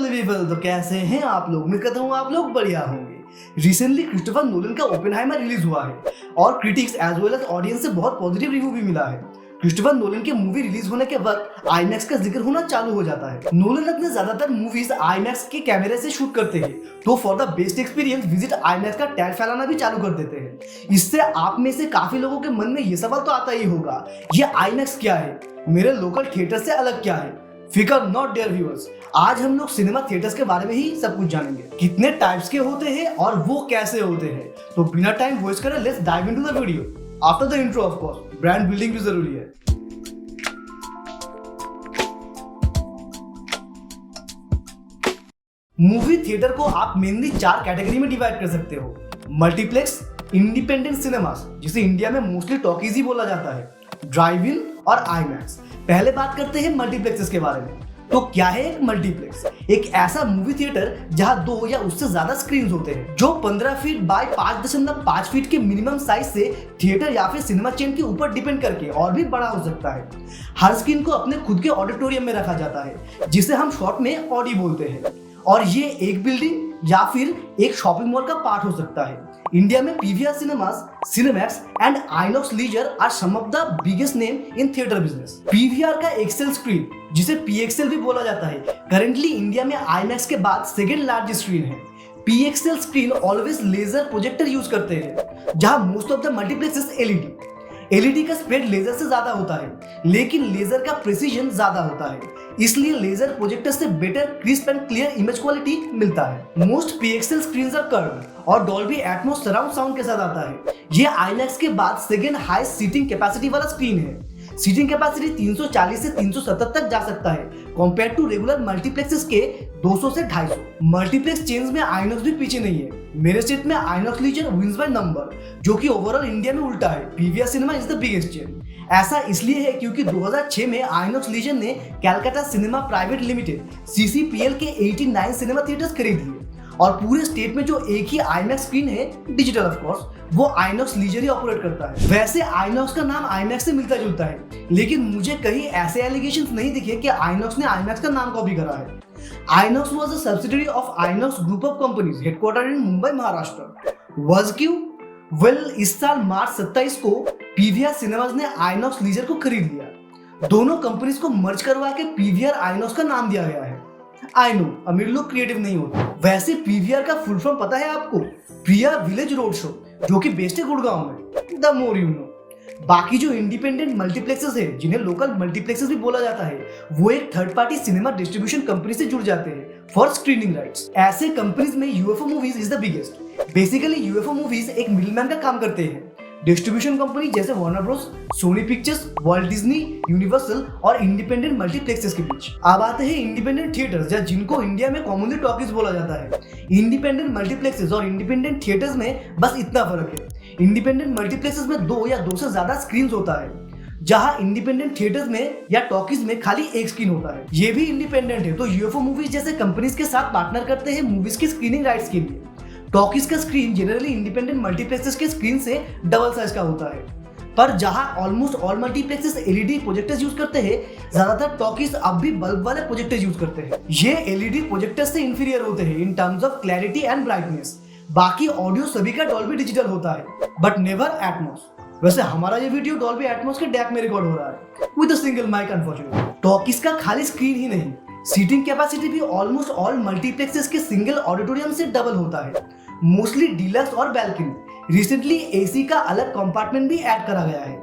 People, तो कैसे हैं आप लोग? मैं कहता हूँ आप लोग बढ़िया होंगे। रिसेंटली क्रिस्टोफर नोलन का ओपेनहाइमर रिलीज हुआ है और critics as well as audience से बहुत पॉजिटिव रिव्यू भी मिला है। क्रिस्टोफर नोलन की मूवी रिलीज होने के वक्त आईमैक्स का जिक्र होना चालू हो जाता है। नोलन अपने ज्यादातर मूवीज आईमैक्स के कैमरे से शूट करते हैं, तो for the best experience visit IMAX का टैग फैलाना भी चालू कर देते हैं। इससे आप में से काफी लोगों के मन में ये सवाल तो आता ही होगा, ये आईमैक्स क्या है, मेरे लोकल थिएटर से अलग क्या है? फिकर नॉट डियर व्यूअर्स, आज हम लोग सिनेमा थिएटर्स के बारे में ही सब कुछ जानेंगे। कितने टाइप्स के होते हैं और वो कैसे होते हैं। तो बिना टाइम वेस्ट करे let's dive into the video. After the intro of course brand building भी जरूरी है। मूवी थिएटर को आप मेनली 4 कैटेगरी में डिवाइड कर सकते हो। मल्टीप्लेक्स, इंडिपेंडेंट सिनेमास जिसे इंडिया में मोस्टली टॉकीज ही बोला जाता है, ड्राइव इन और आईमैक्स। पहले बात करते हैं मल्टीप्लेक्सेस के बारे में। तो क्या है एक मल्टीप्लेक्स? एक ऐसा मूवी थिएटर जहां 2 या उससे ज्यादा स्क्रीन होते हैं, जो 15 फीट बाय 5.5 फीट के मिनिमम साइज से थिएटर या फिर सिनेमा चेन के ऊपर डिपेंड करके और भी बड़ा हो सकता है। हर स्क्रीन को अपने खुद के ऑडिटोरियम में रखा जाता है, जिसे हम शॉर्ट में ऑडी बोलते हैं, और ये एक बिल्डिंग या फिर एक शॉपिंग मॉल का पार्ट हो सकता है। इंडिया में PVR cinemas, Cinemax and INOX Leisure are some of the biggest name in theatre business. PVR का एक्सेल स्क्रीन, जिसे पीएक्सएल भी बोला जाता है, करेंटली इंडिया में आईमैक्स के बाद सेकेंड लार्जेस्ट स्क्रीन है। PXL screen always laser projector use करते हैं, जहां most of the multiplexes LED का स्प्रेड लेजर से ज्यादा होता है, लेकिन लेजर का प्रिसीजन ज्यादा होता है, इसलिए लेजर प्रोजेक्टर से better crisp and clear image quality मिलता है। मोस्ट पीएक्सएल स्क्रीन्स आर कर्व्ड और डॉल्बी एटमॉस सराउंड साउंड के साथ आता है। ये आईमैक्स के बाद सेकेंड हाईएस्ट सीटिंग कैपेसिटी वाला स्क्रीन है। सीटिंग कैपेसिटी 340 से 370 तक जा सकता है, कंपेयर टू रेगुलर मल्टीप्लेक्सेस के 200 से 250। मल्टीप्लेक्स चेन्स में आइनॉक्स भी पीछे नहीं है। मेरे स्टेट में INOX Leisure wins by number, जो कि ओवरऑल इंडिया में उल्टा है। PVR cinema is the biggest chain. ऐसा इसलिए है क्योंकि 2006 में आइनॉक्स लीजर ने Calcutta cinema private limited CCPL के 89 सिनेमा थिएटर्स खरीद लिए, और पूरे स्टेट में जो एक ही आईमैक्स स्क्रीन है, डिजिटल ऑफ कोर्स, वो आइनॉक्स लीजर ही ऑपरेट करता है। वैसे आइनॉक्स का नाम आईमैक्स से मिलता जुलता है, लेकिन मुझे कहीं ऐसे एलिगेशंस नहीं दिखे कि आइनॉक्स ने आईमैक्स का नाम कॉपी करा है। INOX was a subsidiary of INOX group of companies headquartered in Mumbai, Maharashtra. Was क्यों? वेल, इस साल मार्च 27 को पीवीआर सिनेमाज ने आइनॉक्स लीजर को खरीद लिया। दोनों कंपनीज को मर्ज करवा के पीवीआर आइनॉक्स का नाम दिया गया है। आई नो अमीर लोग क्रिएटिव नहीं होते। वैसे पीवीआर का फुल फॉर्म पता है आपको? प्रिया विलेज रोड शो, जो कि बेस्ड है गुड़गांव में। The more you know. बाकी जो इंडिपेंडेंट मल्टीप्लेक्सेस है, जिन्हें लोकल मल्टीप्लेक्सेस भी बोला जाता है, वो एक third party cinema distribution company से जुड़ जाते हैं फॉर स्क्रीनिंग राइट्स। ऐसे कंपनीज में UFO movies is the biggest. Basically UFO movies एक मिडलमैन का काम करते हैं। डिस्ट्रीब्यूशन कंपनी जैसे Warner Bros, Sony Pictures, Walt Disney, Universal और इंडिपेंडेंट मल्टीप्लेक्सेस के बीच। अब आते हैं इंडिपेंडेंट थिएटर्स, या जिनको इंडिया में कॉमनली टॉकीज बोला जाता है। इंडिपेंडेंट मल्टीप्लेक्सेस और इंडिपेंडेंट थिएटर्स में बस इतना फर्क है, इंडिपेंडेंट मल्टीप्लेक्सेस में 2 या 2 से ज्यादा स्क्रीन होता है, जहां इंडिपेंडेंट थिएटर्स में या टॉकीज में खाली एक स्क्रीन होता है। ये भी इंडिपेंडेंट है, तो यूएफओ मूवीज जैसे कंपनीज के साथ पार्टनर करते हैं मूवीज की स्क्रीनिंग राइट्स के लिए। टॉकीज का स्क्रीन जनरली इंडिपेंडेंट मल्टीप्लेक्सेस के स्क्रीन से डबल साइज का होता है, पर जहां almost all multiplexes LED projectors use करते हैं, ज्यादातर टॉकीज अब भी बल्ब वाले प्रोजेक्टर्स यूज करते हैं। ये एलईडी प्रोजेक्टर्स से इंफीरियर होते हैं in terms of clarity and brightness. बाकी ऑडियो सभी का डॉल्बी डिजिटल होता है, बट नेवर एटमॉस। वैसे हमारा ये वीडियो डॉल्बी एटमॉस के डैक में रिकॉर्ड हो रहा है with a single mic unfortunately. Talkies का खाली स्क्रीन ही नहीं, सीटिंग कैपेसिटी भी ऑलमोस्ट ऑल मल्टीप्लेक्सेस के सिंगल ऑडिटोरियम से डबल होता है, मोस्टली डीलक्स और बैल्कनी। रिसेंटली एसी का अलग कंपार्टमेंट भी ऐड करा गया है,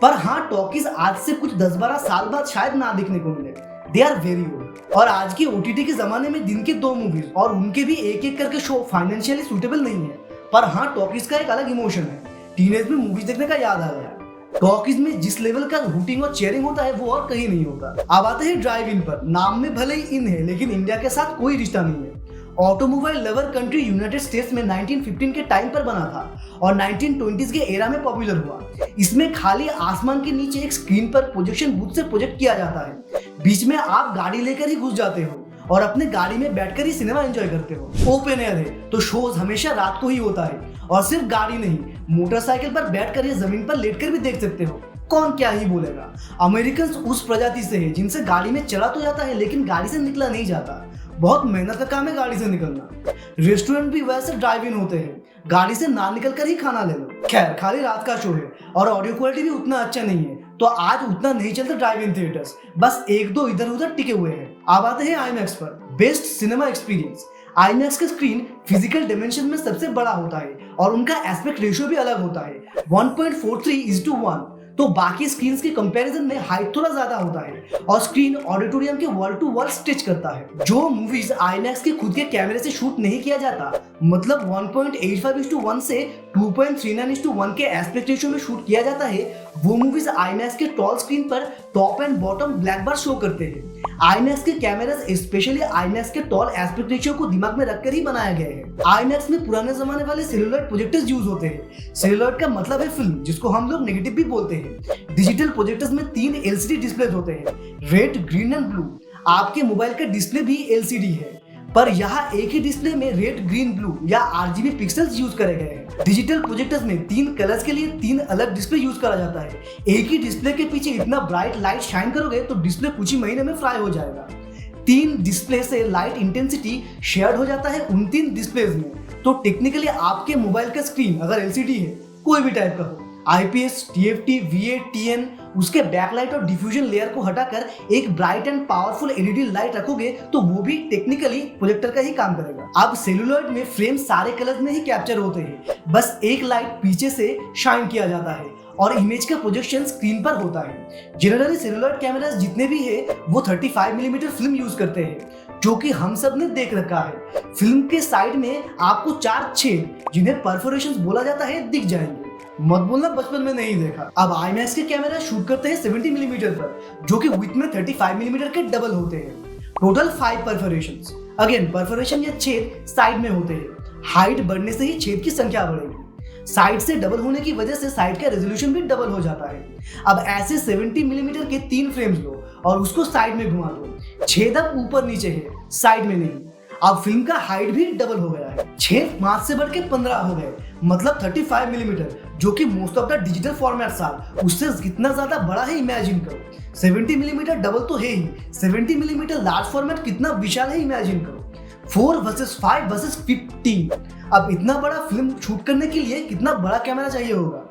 पर हाँ, टॉकीज आज से कुछ 10-12 साल बाद शायद ना दिखने को मिले। They are very old. और आज की ओटीटी के जमाने में दिन के 2 मूवीज और उनके भी एक एक करके शो फाइनेंशियली सूटेबल नहीं है, पर हाँ, टॉकीज का एक अलग इमोशन है। टीनेज में मूवीज देखने का याद आ गया। टॉकीज में जिस लेवल का हुटिंग और चेयरिंग होता है, वो और कहीं नहीं होता। अब आते हैं ड्राइव इन पर। नाम में भले ही इन है, लेकिन इंडिया के साथ कोई रिश्ता नहीं है। Automobile lover country United states में 1915 के टाइम पर बना था और 1920s के एरा में पॉपुलर हुआ। इसमें खाली आसमान के नीचे एक स्क्रीन पर प्रोजेक्शन बूथ से प्रोजेक्ट किया जाता है। बीच में आप गाड़ी लेकर ही घुस जाते हो और अपने गाड़ी में बैठकर ही सिनेमा एंजॉय करते हो। ओपन एयर है, तो शोज हमेशा रात को ही होता है, और सिर्फ गाड़ी नहीं, मोटरसाइकिल पर बैठकर या जमीन पर लेटकर भी देख सकते हो। कौन क्या ही बोलेगा। अमेरिकन उस प्रजाति से है जिनसे गाड़ी में चला तो जाता है लेकिन गाड़ी से निकला नहीं जाता। बहुत मेहनत का काम है गाड़ी से निकलना। रेस्टोरेंट भी वैसे ड्राइव इन होते हैं, गाड़ी से ना निकल कर ही खाना ले लो। खैर, खाली रात का शो है और ऑडियो क्वालिटी भी उतना अच्छा नहीं है, तो आज उतना नहीं चलता ड्राइव इन थिएटर्स, बस एक दो इधर उधर टिके हुए हैं। अब आते हैं आईमैक्स पर। Best cinema experience. आईमैक्स का स्क्रीन फिजिकल डायमेंशन में सबसे बड़ा होता है और उनका एस्पेक्ट रेशियो भी अलग होता है, 1.43:1। तो बाकी स्क्रीन के कंपैरिजन में हाइट थोड़ा ज्यादा होता है और स्क्रीन ऑडिटोरियम के वॉल टू वॉल स्टिच करता है। जो मूवीज आईमैक्स के खुद के कैमरे से शूट नहीं किया जाता, मतलब 1.85:1 से 2.39:1 के एस्पेक्ट रेशियो में शूट किया जाता है, वो मूवीज आईमैक्स के टॉल स्क्रीन पर top and bottom black bar show करते हैं। आईमैक्स के कैमरास स्पेशली आईमैक्स के टॉल एस्पेक्ट रेशियो को दिमाग में रखकर ही बनाया गया है। आईमैक्स में पुराने जमाने वाले सेलुलॉइड प्रोजेक्टर्स यूज होते हैं। सेलुलॉइड का मतलब है फिल्म, जिसको हम लोग नेगेटिव भी बोलते हैं। डिजिटल प्रोजेक्टर्स में 3 एलसीडी डिस्प्ले होते हैं, रेड, ग्रीन एंड ब्लू। आपके मोबाइल का डिस्प्ले भी एलसीडी है, पर यहाँ एक ही डिस्प्ले में रेड, ग्रीन, ब्लू या आरजीबी पिक्सेल्स यूज करे गए हैं। डिजिटल प्रोजेक्टर्स में 3 कलर्स के लिए 3 अलग डिस्प्ले यूज करा जाता है। एक ही डिस्प्ले के पीछे इतना ब्राइट लाइट शाइन करोगे तो डिस्प्ले कुछ ही महीने में फ्राई हो जाएगा। 3 डिस्प्ले से लाइट इंटेंसिटी शेयर हो जाता है उन 3 डिस्प्लेज में। तो टेक्निकली आपके मोबाइल का स्क्रीन अगर एलसीडी है, कोई भी टाइप का हो, आईपीएस, टीएफटी, वीए, टीएन, उसके बैकलाइट और डिफ्यूजन लेयर को हटाकर एक bright and powerful LED light रखोगे तो वो भी टेक्निकली प्रोजेक्टर का ही काम करेगा। अब सेलुलॉइड में फ्रेम सारे कलर में ही कैप्चर होते हैं, बस एक लाइट पीछे से शाइन किया जाता है और इमेज का प्रोजेक्शन स्क्रीन पर होता है। जनरली सेलुलॉइड कैमरास जितने भी है वो 35 मिलीमीटर फिल्म यूज करते हैं, जो कि हम सब ने देख रखा है। फिल्म के साइड में आपको 4 छेद, जिन्हें परफोरेशंस बोला जाता है, दिख जाएंगे। मत बोलना बचपन में नहीं देखा। अब आईमैक्स के कैमरा शूट करते हैं 70 मिलीमीटर पर, जो कि विड्थ में 35 मिलीमीटर के डबल होते हैं। टोटल 5 परफोरेशंस। अगेन, परफोरेशन या छेद साइड में होते हैं। हाइट बढ़ने से ही छेद की संख्या बढ़ेगी। साइड से डबल होने की वजह से साइड का रेजोल्यूशन भी डबल हो जाता है। अब ऐसे 70 मिलीमीटर के 3 फ्रेम्स लो और उसको साइड में घुमा दो। छेद अब ऊपर नीचे है, साइड में नहीं। अब फिल्म का हाइट भी डबल हो गया है। छेद 5 से बढ़ के 15 हो गए, मतलब 35 मिलीमीटर, जो कि most of the digital format था, उससे कितना ज्यादा बड़ा है इमेजिन करो। 70 मिलीमीटर डबल तो है ही, 70 मिलीमीटर लार्ज फॉर्मेट कितना विशाल है इमेजिन करो। 4 वर्सेस 5 वर्सेस 15। अब इतना बड़ा फिल्म शूट करने के लिए कितना बड़ा कैमरा चाहिए होगा?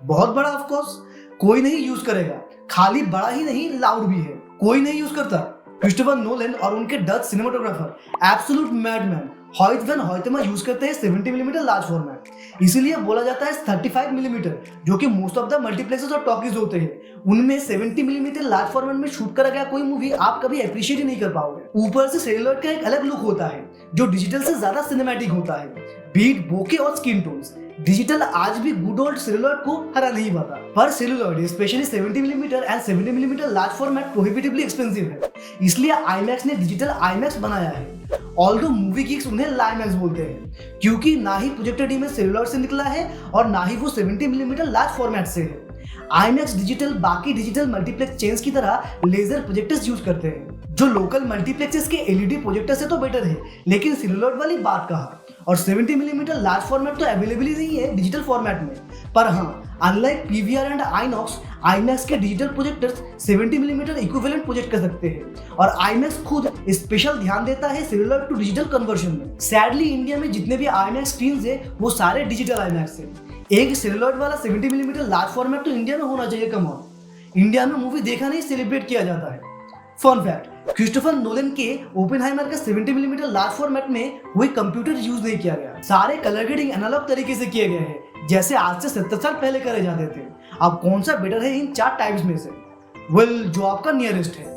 बहुत बड़ा ऑफ कोर्स। कोई नहीं यूज करेगा। खाली बड़ा ही नहीं, लाउड भी है। कोई नहीं यूज करता। क्रिस्टोफर नोलन और उनके Dutch cinematographer absolute madman Hoyte van Hoytema use करते हैं 70 मिलीमीटर लार्ज फॉर्मेट। इसीलिए बोला जाता है 35 मिलीमीटर, जो कि मोस्ट ऑफ द मल्टीप्लेक्सेस और टॉकीज होते हैं, उनमें 70 मिलीमीटर लार्ज फॉर्मेट में शूट करा गया कोई मूवी आप कभी अप्रिशिएट ही नहीं कर पाओगे। ऊपर से सेलुलॉइड का एक अलग लुक होता है, जो डिजिटल से ज्यादा सिनेमैटिक होता है, बीट, बोके और स्किन टोन्स। डिजिटल आज भी गुड ओल्ड सेलुलॉइड को हरा नहीं पाता, पर celluloid specially 70 millimetre and 70 millimetre large format prohibitively expensive है, इसलिए आईमैक्स ने डिजिटल आईमैक्स बनाया है। ऑल्दो मूवी गिग्स उन्हें लाईमैक्स बोलते हैं, क्योंकि ना ही प्रोजेक्टर इमेज सेलुलॉइड से निकला है और ना ही वो 70 मिलीमीटर लार्ज फॉर्मेट से है। आईमैक्स डिजिटल बाकी डिजिटल मल्टीप्लेक्स चेन्स की तरह लेजर प्रोजेक्टर्स यूज करते हैं, जो लोकल मल्टीप्लेक्सेस के एलईडी प्रोजेक्टर से तो बेटर है, लेकिन सेलुलॉइड वाली बात कहा। और 70 मिलीमीटर लार्ज फॉर्मेट तो अवेलेबल ही नहीं है डिजिटल फॉर्मेट में। पर हाँ, unlike PVR and Inox, IMAX के digital projectors 70 millimetre equivalent project कर सकते हैं और आईमैक्स खुद स्पेशल ध्यान देता है सेलुलॉइड टू डिजिटल कन्वर्जन में। सैडली इंडिया में जितने भी आईमैक्स स्क्रीन्स है वो सारे डिजिटल आईमैक्स है। एक सेलुलॉइड वाला 70 मिलीमीटर लार्ज फॉर्मेट तो इंडिया में होना चाहिए। कम ऑन, इंडिया में मूवी देखा नहीं सेलिब्रेट किया जाता है। फन फैक्ट, क्रिस्टोफर नोलन के ओपेनहाइमर का 70 मिलीमीटर लार्ज फॉर्मेट में कोई कंप्यूटर यूज नहीं किया गया। सारे कलर ग्रेडिंग एनालॉग तरीके से किए गए हैं, जैसे आज से 70 साल पहले करे जाते थे। अब कौन सा बेटर है इन 4 टाइप्स में से? वेल, जो आपका नियरेस्ट है।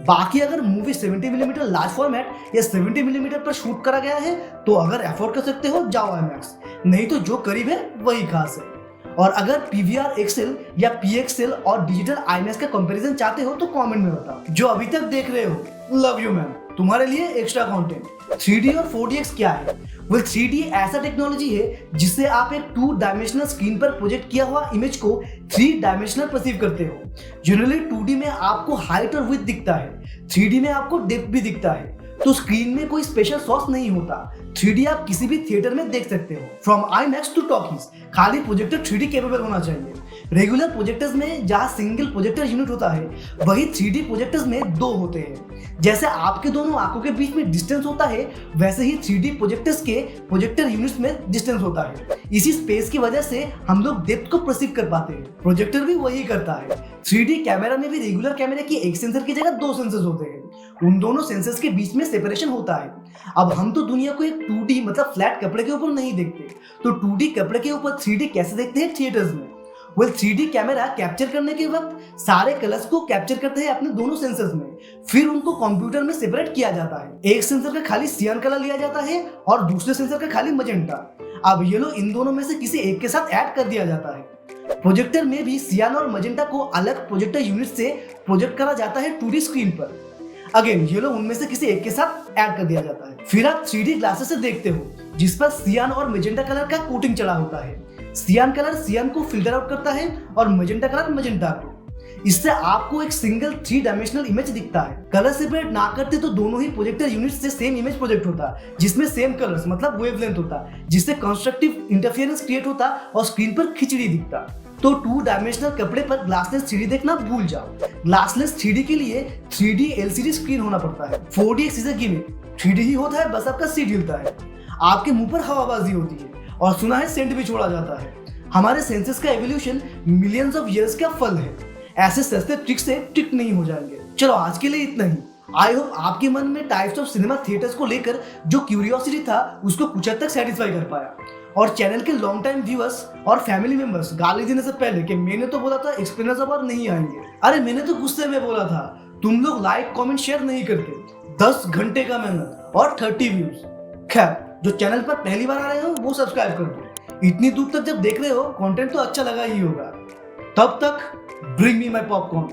बाकी अगर मूवी 70 मिलीमीटर लार्ज फॉर्मेट या 70 मिलीमीटर पर शूट करा गया है तो अगर अफोर्ड कर सकते हो जाओ आईमैक्स, नहीं तो जो करीब है वही खास है। और अगर पीवीआर एक्सेल या पीएक्सएल और डिजिटल आईमैक्स का कंपैरिजन चाहते हो तो कमेंट में बताओ। जो अभी तक देख रहे हो, लव यू मैम, तुम्हारे लिए एक्स्ट्रा कंटेंट। 3D और 4DX क्या है? वेल, 3D ऐसा टेक्नोलॉजी है जिससे आप एक 2 डायमेंशनल स्क्रीन पर प्रोजेक्ट किया हुआ इमेज को 3 डायमेंशनल परसीव करते हो। जनरली 2D में आपको हाइट और विड्थ दिखता है, 3D में आपको डेप्थ भी दिखता है। तो स्क्रीन में कोई स्पेशल सॉस नहीं होता। 3D आप किसी भी थिएटर में देख सकते हो, फ्रॉम आईमैक्स टू टॉकीज। खाली प्रोजेक्टर 3D कैपेबल होना चाहिए। रेगुलर प्रोजेक्टर्स में जहाँ सिंगल प्रोजेक्टर यूनिट होता है, वही 3D प्रोजेक्टर्स में 2 होते हैं। जैसे आपके दोनों आंखों के बीच में डिस्टेंस होता है, वैसे ही 3D प्रोजेक्टर्स के प्रोजेक्टर यूनिट्स में डिस्टेंस होता है। इसी स्पेस की वजह से हम लोग डेप्थ को परसीव कर पाते हैं। प्रोजेक्टर भी वही करता है। 3D कैमरा में भी रेगुलर कैमरे की एक सेंसर की जगह 2 सेंसर्स होते हैं। उन दोनों सेंसर्स के बीच में सेपरेशन होता है। अब हम तो दुनिया को एक 2D मतलब फ्लैट कपड़े के ऊपर नहीं देखते, तो 2D कपड़े के ऊपर 3D कैसे देखते हैं थिएटर्स में? 3D कैमरा कैप्चर करने के वक्त सारे कलर्स को कैप्चर करते हैं अपने दोनों सेंसर्स में, फिर उनको कंप्यूटर में सेपरेट किया जाता है। एक सेंसर का खाली सियान कलर लिया जाता है और दूसरे सेंसर का खाली मजेंटा। अब येलो इन दोनों में से किसी एक के साथ ऐड कर दिया जाता है। प्रोजेक्टर में भी सियान और मजेंटा को अलग प्रोजेक्टर यूनिट से प्रोजेक्ट करा जाता है 2D स्क्रीन पर। अगेन येलो उनमें से किसी एक के साथ ऐड कर दिया जाता है। फिर आप 3D ग्लासेस से देखते हो जिस पर सियान और मजेंटा कलर का कोटिंग चढ़ा होता है। सियान कलर सियान को फिल्टर आउट करता है और मजेंटा कलर मजेंटा को। इससे आपको एक सिंगल 3 डायमेंशनल इमेज दिखता है। कलर सेपरेट ना करते तो दोनों ही प्रोजेक्टर यूनिट से सेम इमेज प्रोजेक्ट होता, जिसमें सेम कलर्स मतलब वेवलेंथ होता, जिससे कंस्ट्रक्टिव इंटरफेरेंस क्रिएट होता और स्क्रीन पर खिचड़ी दिखता। तो 2 डायमेंशनल कपड़े पर ग्लासलेस 3D देखना भूल जाओ। ग्लासलेस 3D के लिए 3D LCD स्क्रीन होना पड़ता है। 4D एक सीजर गिमिक, 3D ही होता है, बस आपका सीट हिलता है, आपके मुंह पर हवाबाजी होती है और सुना है सेंट भी छोड़ा जाता है। हमारे सेंसेस का एवोल्यूशन मिलियंस ऑफ इयर्स का फल है। ऐसे सस्ते ट्रिक से ट्रिक नहीं हो जाएंगे। चलो आज के लिए इतना ही। आई होप आपके मन में टाइप्स ऑफ सिनेमा थिएटर्स को लेकर जो क्यूरियोसिटी था उसको कुछ हद तक सेटिस्फाई कर पाया। और चैनल के लॉन्ग टाइम व्यूअर्स और फैमिली मेंबर्स गाली देने से पहले कि मैंने तो बोला था एक्सप्लेनर्स अब नहीं आएंगे, अरे मैंने तो गुस्से में बोला था, तुम लोग लाइक कमेंट शेयर नहीं करते। 10 घंटे का मेहनत और 30 व्यूज। खैर, जो चैनल पर पहली बार आ रहे हो वो सब्सक्राइब कर दो। इतनी दूर तक जब देख रहे हो कंटेंट तो अच्छा लगा ही होगा। तब तक ब्रिंग मी माय पॉपकॉर्न।